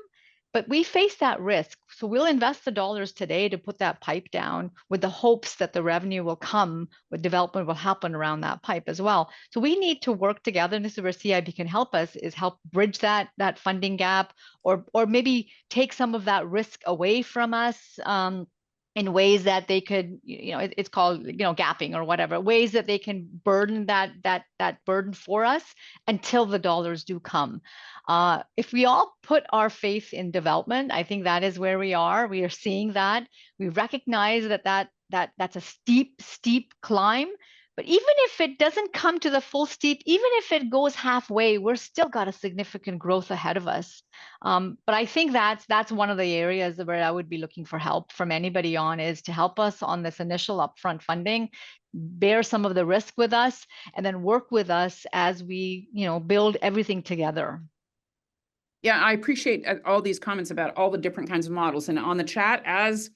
but we face that risk. So we'll invest the dollars today to put that pipe down with the hopes that the revenue will come, with development will happen around that pipe as well. So we need to work together, and this is where CIB can help us, is help bridge that funding gap, or maybe take some of that risk away from us. In ways that they could, it's called, gapping or whatever, ways that they can burden that burden for us until the dollars do come. If we all put our faith in development, I think that is where we are. We are seeing that. We recognize that's a steep climb. But even if it doesn't come to the full steep, even if it goes halfway, we're still got a significant growth ahead of us. But I think that's one of the areas where I would be looking for help from anybody on, is to help us on this initial upfront funding, bear some of the risk with us, and then work with us as we, build everything together. Yeah, I appreciate all these comments about all the different kinds of models. And on the chat, as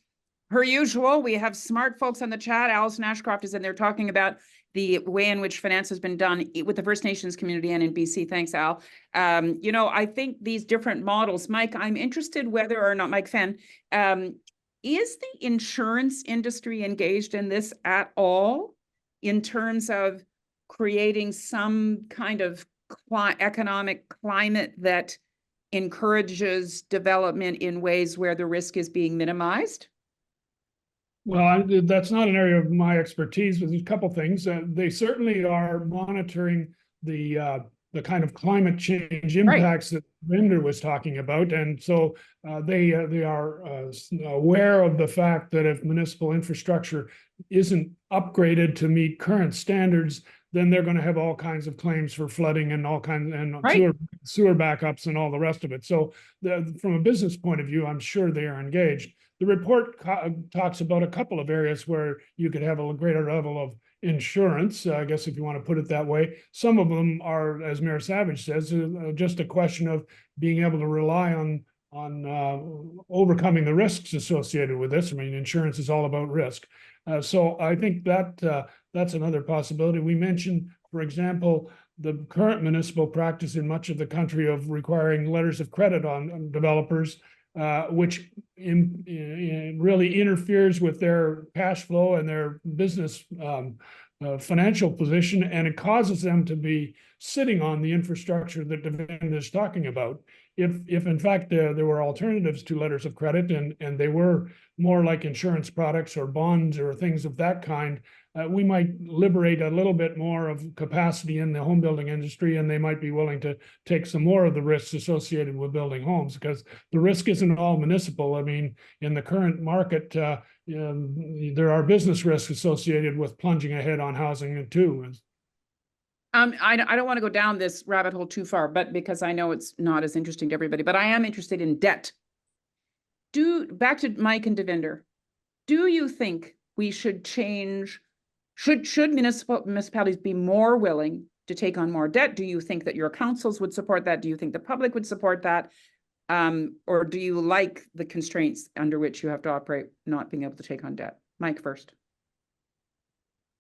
per usual, we have smart folks on the chat. Alison Ashcroft is in there talking about the way in which finance has been done with the First Nations community and in BC. Thanks, Al. I think these different models, Mike, I'm interested whether or not, Mike Fenn, is the insurance industry engaged in this at all in terms of creating some kind of economic climate that encourages development in ways where the risk is being minimized? Well, that's not an area of my expertise, but there's a couple things. They certainly are monitoring the kind of climate change impacts that Vinder was talking about, and so they are aware of the fact that if municipal infrastructure isn't upgraded to meet current standards, then they're going to have all kinds of claims for flooding and all kinds and sewer backups and all the rest of it. So, from a business point of view, I'm sure they are engaged. The report talks about a couple of areas where you could have a greater level of insurance, I guess, if you want to put it that way. Some of them are, as Mayor Savage says, just a question of being able to rely on overcoming the risks associated with this. I mean, insurance is all about risk. So I think that that's another possibility. We mentioned, for example, the current municipal practice in much of the country of requiring letters of credit on developers, which really interferes with their cash flow and their business financial position, and it causes them to be sitting on the infrastructure that Devin is talking about. If in fact there were alternatives to letters of credit and they were more like insurance products or bonds or things of that kind, we might liberate a little bit more of capacity in the home building industry, and they might be willing to take some more of the risks associated with building homes, because the risk isn't all municipal. I mean, in the current market, there are business risks associated with plunging ahead on housing too. I don't want to go down this rabbit hole too far, but because I know it's not as interesting to everybody, but I am interested in debt. Back to Mike and Devinder, do you think we should change? Should municipalities be more willing to take on more debt? Do you think that your councils would support that? Do you think the public would support that? Or do you like the constraints under which you have to operate, not being able to take on debt? Mike first.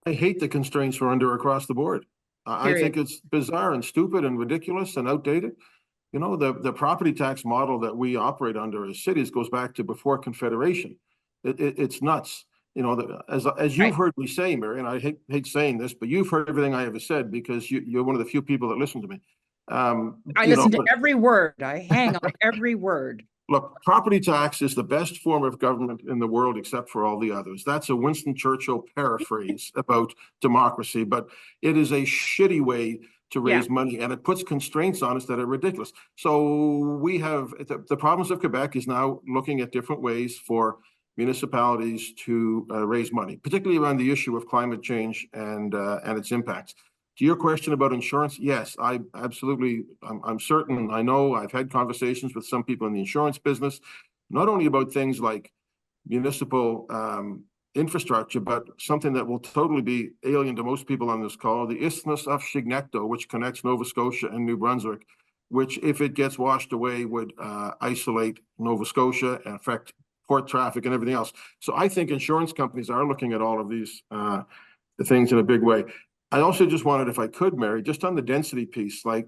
I hate the constraints we're under across the board. I think it's bizarre and stupid and ridiculous and outdated. You know, the property tax model that we operate under as cities goes back to before Confederation. It's nuts. You know, as you've heard me say, Mary, and I hate saying this, but you've heard everything I ever said because you're one of the few people that listen to me. I listen to every word. I hang on every word. Look, property tax is the best form of government in the world, except for all the others. That's a Winston Churchill paraphrase about democracy, but it is a shitty way to raise money, and it puts constraints on us that are ridiculous. So we have the province of Quebec is now looking at different ways for municipalities to raise money, particularly around the issue of climate change and its impacts. To your question about insurance, yes, I absolutely, I'm certain, I know I've had conversations with some people in the insurance business, not only about things like municipal infrastructure, but something that will totally be alien to most people on this call, the Isthmus of Chignecto, which connects Nova Scotia and New Brunswick, which if it gets washed away would isolate Nova Scotia and affect port traffic and everything else. So I think insurance companies are looking at all of these things in a big way. I also just wanted, if I could, Mary, just on the density piece, like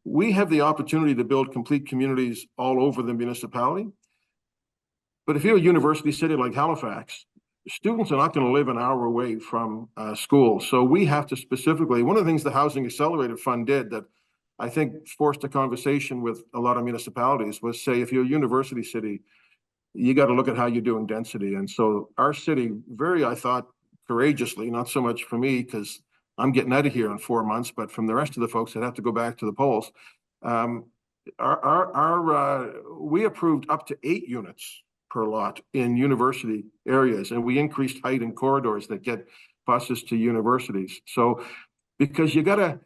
we have the opportunity to build complete communities all over the municipality. But if you're a university city like Halifax, students are not going to live an hour away from school. So we have to specifically, one of the things the Housing Accelerator Fund did that I think forced a conversation with a lot of municipalities was say, if you're a university city, you got to look at how you're doing density. And so our city very, I thought, courageously, not so much for me because I'm getting out of here in 4 months, but from the rest of the folks that have to go back to the polls, we approved up to 8 units per lot in university areas, and we increased height in corridors that get buses to universities. So because you gotta,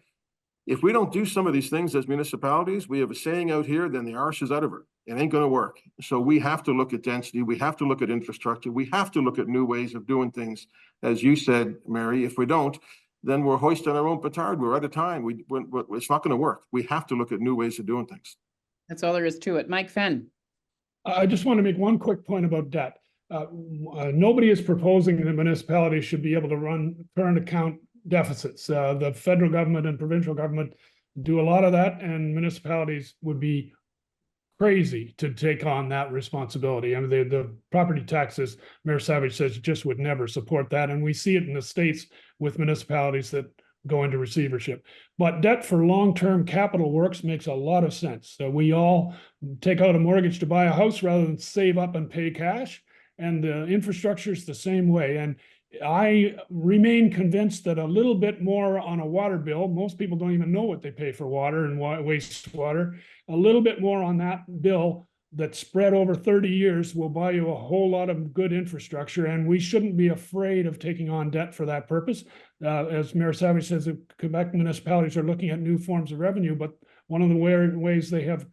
if we don't do some of these things as municipalities, we have a saying out here, then the arse is out of her. It ain't going to work. So we have to look at density. We have to look at infrastructure. We have to look at new ways of doing things. As you said, Mary, if we don't, then we're hoisting our own petard. We're out of time. It's not going to work. We have to look at new ways of doing things. That's all there is to it. Mike Fenn. I just want to make one quick point about debt. Nobody is proposing that municipalities should be able to run current account deficits. The federal government and provincial government do a lot of that, and municipalities would be crazy to take on that responsibility. I mean, the property taxes, Mayor Savage says, just would never support that. And we see it in the States with municipalities that go into receivership. But debt for long-term capital works makes a lot of sense. So we all take out a mortgage to buy a house rather than save up and pay cash. And the infrastructure is the same way. And I remain convinced that a little bit more on a water bill, most people don't even know what they pay for water and wastewater, a little bit more on that bill that spread over 30 years will buy you a whole lot of good infrastructure. And we shouldn't be afraid of taking on debt for that purpose. As Mayor Savage says, the Quebec municipalities are looking at new forms of revenue, but one of the ways they have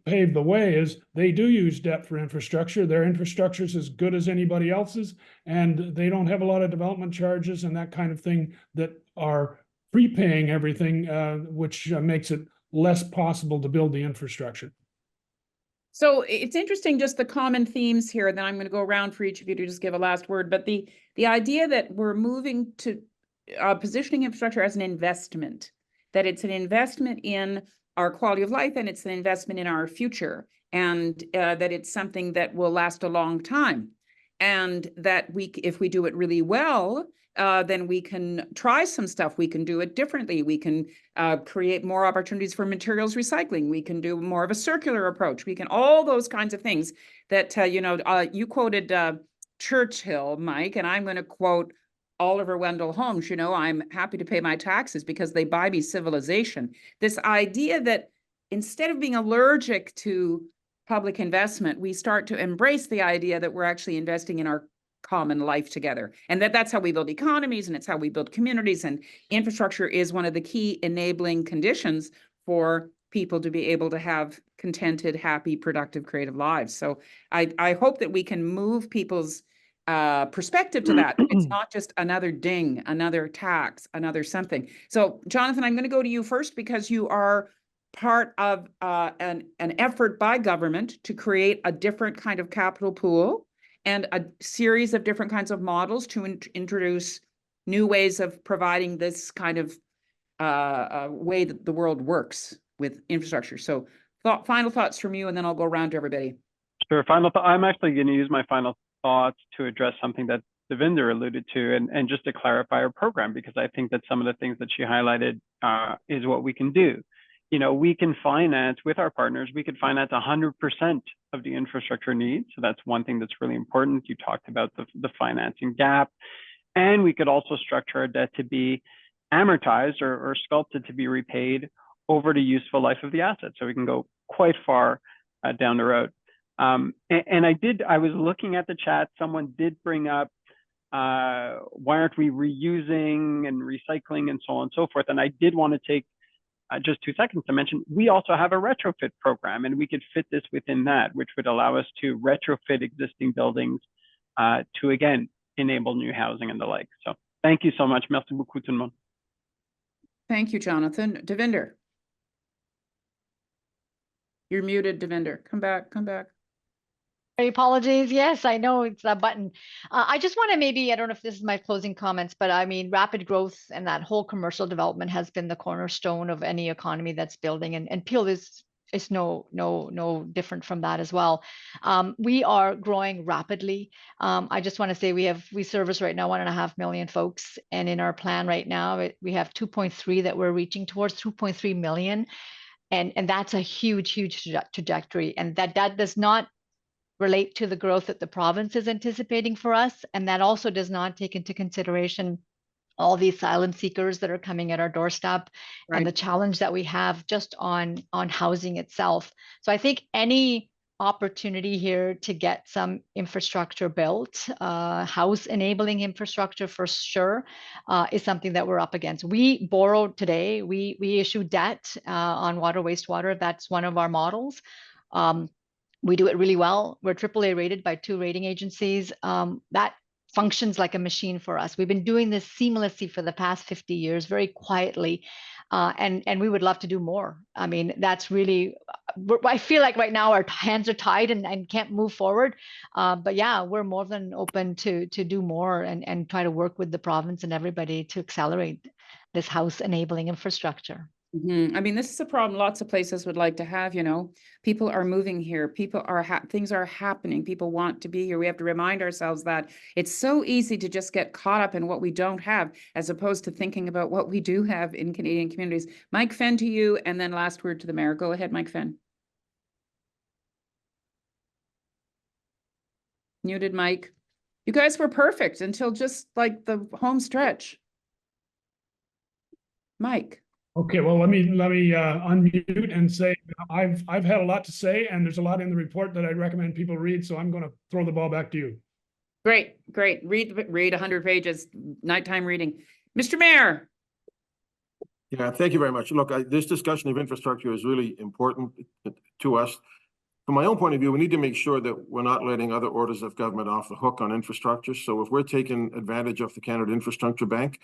paved the way is they do use debt for infrastructure. Their infrastructure is as good as anybody else's, and they don't have a lot of development charges and that kind of thing that are prepaying everything, which makes it less possible to build the infrastructure. So it's interesting, just the common themes here, and then I'm going to go around for each of you to just give a last word. But the idea that we're moving to positioning infrastructure as an investment, that it's an investment in our quality of life and it's an investment in our future, and that it's something that will last a long time. And that if we do it really well, then we can try some stuff. We can do it differently. We can create more opportunities for materials recycling. We can do more of a circular approach. We can all those kinds of things that, you quoted Churchill, Mike, and I'm going to quote Oliver Wendell Holmes. I'm happy to pay my taxes because they buy me civilization. This idea that instead of being allergic to public investment, we start to embrace the idea that we're actually investing in our common life together, and that's how we build economies, and it's how we build communities. And infrastructure is one of the key enabling conditions for people to be able to have contented, happy, productive, creative lives. So I hope that we can move people's perspective to that. It's not just another ding, another tax, another something. So Jonathan, I'm going to go to you first because you are part of an effort by government to create a different kind of capital pool and a series of different kinds of models to introduce new ways of providing this kind of way that the world works with infrastructure. So final thoughts from you, and then I'll go around to everybody. Sure. I'm actually going to use my final thoughts to address something that Devinder alluded to, and just to clarify our program, because I think that some of the things that she highlighted is what we can do. We can finance with our partners, we could finance 100% of the infrastructure needs. So that's one thing that's really important. You talked about the financing gap. And we could also structure our debt to be amortized or sculpted to be repaid over the useful life of the asset. So we can go quite far down the road. And I was looking at the chat, someone did bring up, why aren't we reusing and recycling and so on and so forth? And I did want to take just 2 seconds to mention, we also have a retrofit program, and we could fit this within that, which would allow us to retrofit existing buildings to, again, enable new housing and the like. So thank you so much. Merci beaucoup tout le monde. Thank you, Jonathan. Devinder. You're muted, Devinder. Come back. Apologies. Yes, I know it's that button. I just want to I don't know if this is my closing comments, but I mean, rapid growth and that whole commercial development has been the cornerstone of any economy that's building, and Peel is no different from that as well. We are growing rapidly. I just want to say we service right now 1.5 million folks, and in our plan right now we have 2.3 that we're reaching towards, 2.3 million, and that's a huge trajectory, and that does not relate to the growth that the province is anticipating for us. And that also does not take into consideration all these asylum seekers that are coming at our doorstep, right, and the challenge that we have just on housing itself. So I think any opportunity here to get some infrastructure built, house enabling infrastructure for sure, is something that we're up against. We borrowed today, we issue debt on water, wastewater. That's one of our models. We do it really well. We're AAA rated by 2 rating agencies. That functions like a machine for us. We've been doing this seamlessly for the past 50 years, very quietly, and we would love to do more. I mean, that's really, I feel like right now our hands are tied and can't move forward. But yeah, we're more than open to do more and try to work with the province and everybody to accelerate this house enabling infrastructure. I mean, this is a problem lots of places would like to have, you know. People are moving here. People are, things are happening. People want to be here. We have to remind ourselves that it's so easy to just get caught up in what we don't have, as opposed to thinking about what we do have in Canadian communities. Mike Fenn to you, and then last word to the mayor. Go ahead, Mike Fenn. Muted Mike. You guys were perfect until just like the home stretch. Mike. Okay, well, let me unmute and say I've had a lot to say, and there's a lot in the report that I'd recommend people read. So I'm going to throw the ball back to you. Great. Read 100 pages, nighttime reading. Mr. Mayor. Yeah, thank you very much. Look, this discussion of infrastructure is really important to us. From my own point of view, we need to make sure that we're not letting other orders of government off the hook on infrastructure. So if we're taking advantage of the Canada Infrastructure Bank,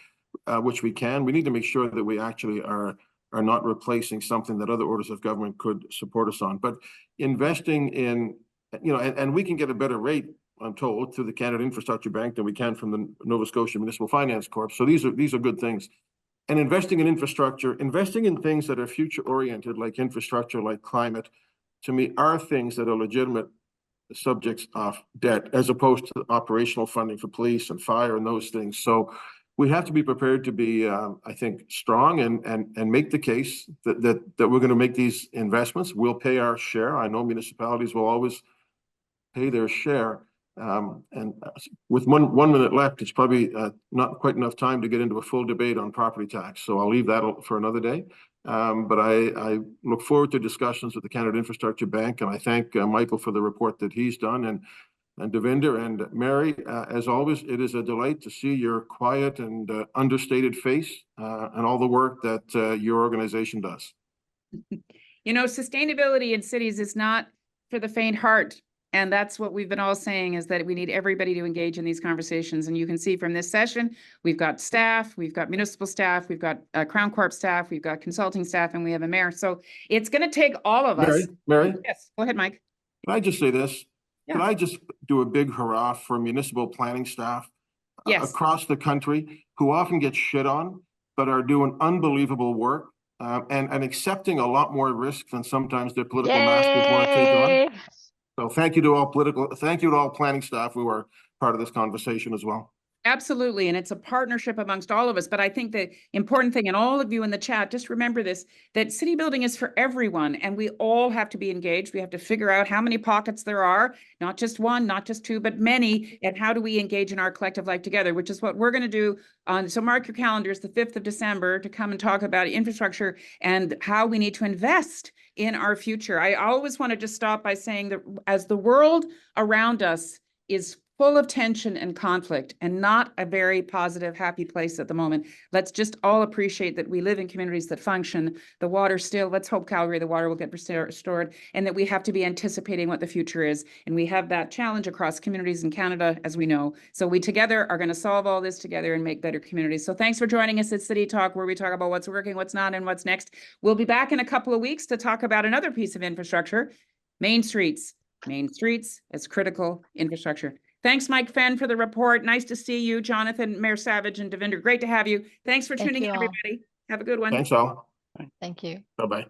which we can, we need to make sure that we actually are not replacing something that other orders of government could support us on. But investing in, you know, and we can get a better rate, I'm told, through the Canada Infrastructure Bank than we can from the Nova Scotia Municipal Finance Corp. So these are good things. And investing in infrastructure, investing in things that are future oriented, like infrastructure, like climate, to me, are things that are legitimate subjects of debt, as opposed to operational funding for police and fire and those things. So we have to be prepared to be, I think, strong and make the case that we're going to make these investments. We'll pay our share. I know municipalities will always pay their share. And with one minute left, it's probably not quite enough time to get into a full debate on property tax. So I'll leave that for another day. But I look forward to discussions with the Canada Infrastructure Bank, and I thank Michael for the report that he's done, and Devinder and Mary. As always, it is a delight to see your quiet and understated face and all the work that your organization does. You know, sustainability in cities is not for the faint heart. And that's what we've been all saying, is that we need everybody to engage in these conversations. And you can see from this session, we've got staff, we've got municipal staff, we've got Crown Corp staff, we've got consulting staff, and we have a mayor. So it's going to take all of us. Mary? Yes, go ahead, Mike. Can I just say this? Yeah. Can I just do a big hurrah for municipal planning staff across the country who often get shit on, but are doing unbelievable work and accepting a lot more risk than sometimes their political masters want to take on. So thank you to all planning staff who are part of this conversation as well. Absolutely. And it's a partnership amongst all of us. But I think the important thing, and all of you in the chat, just remember this, that city building is for everyone, and we all have to be engaged. We have to figure out how many pockets there are, not just one, not just two, but many, and how do we engage in our collective life together, which is what we're going to do on. So mark your calendars, the 5th of December, to come and talk about infrastructure and how we need to invest in our future. I always want to just stop by saying that as the world around us is full of tension and conflict, and not a very positive, happy place at the moment, let's just all appreciate that we live in communities that function. The water still, let's hope Calgary, the water will get restored, and that we have to be anticipating what the future is. And we have that challenge across communities in Canada, as we know. So we together are going to solve all this together and make better communities. So thanks for joining us at City Talk, where we talk about what's working, what's not, and what's next. We'll be back in a couple of weeks to talk about another piece of infrastructure, Main Streets. Main Streets as critical infrastructure. Thanks, Mike Fenn, for the report. Nice to see you, Jonathan, Mayor Savage, and Devinder. Great to have you. Thanks for tuning in, everybody. Have a good one. Thanks, all. Thank you. Bye-bye.